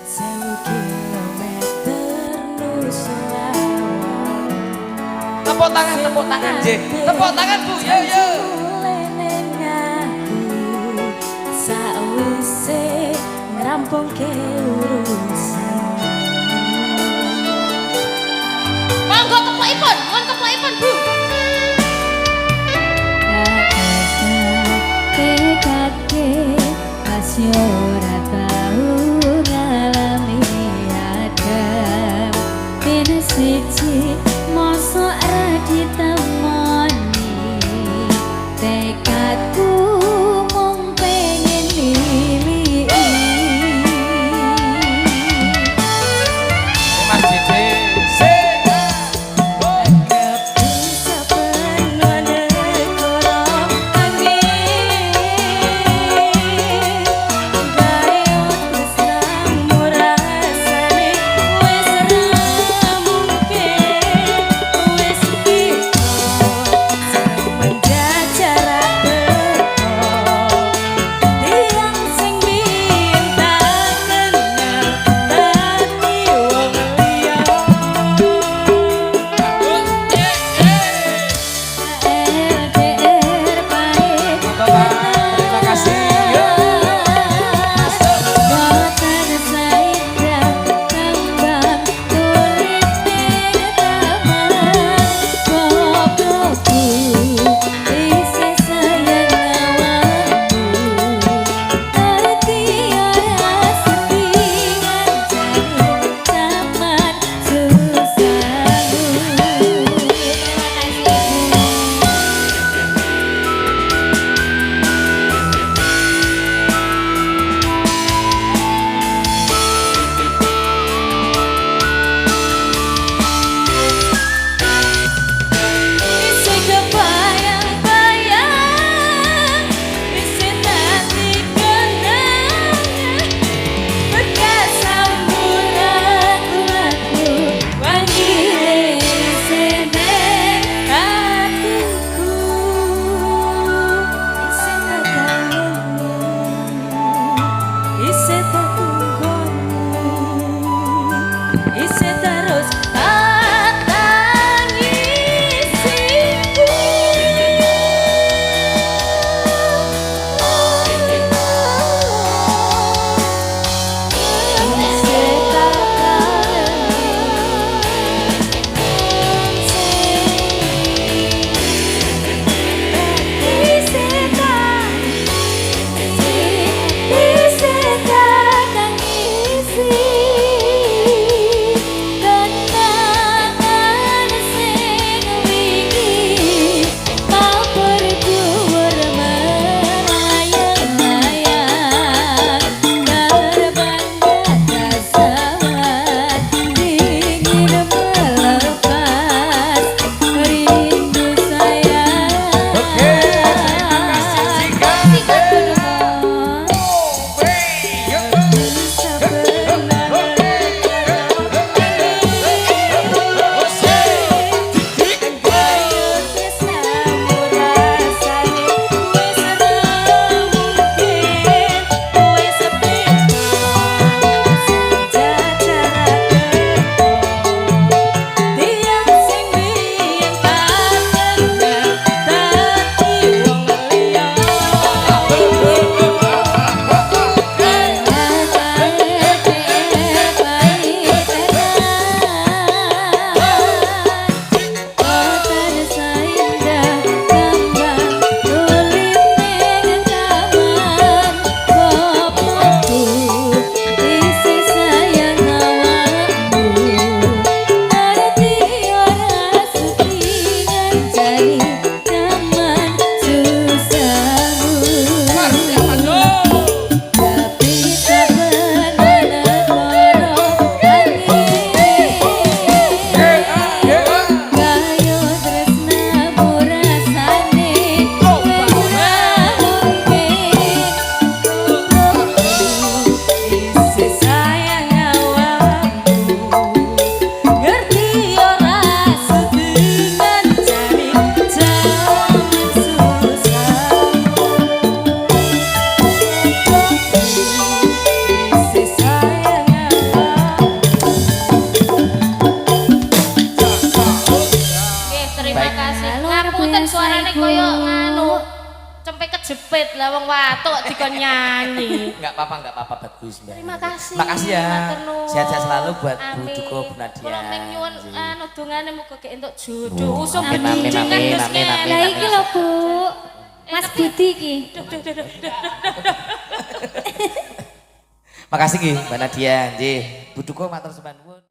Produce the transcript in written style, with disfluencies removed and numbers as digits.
Tepuk tangan, J. Tepuk tangan, Bu. Yo yo. Sawise ngrampungke urusan. Monggo keplokipun, mohon keplokipun, Bu. Tekake pas yo ora tau ngalami adem. Dene siji mosok ra ditemoni tekadku mung pengen milih. Mas Dede. ngoten suarane koyo nganu. Sampai kejepit lah wong watuk dikon nyanyi. Enggak apa-apa bagus Mbak. Terima kasih. Makasih ya. Matur nuwun. Sehat-sehat selalu buat Bu Amin. Duko, Bu Nadia. Kula ning nyuwun anu dongane muga kek entuk jodoh. Usum Amin, amin, amin, amin, amin. Lah iki lho Bu. Mas Budi iki. Makasih nggih Mbak Nadia, nggih. Bu Duko matur sembah nuwun.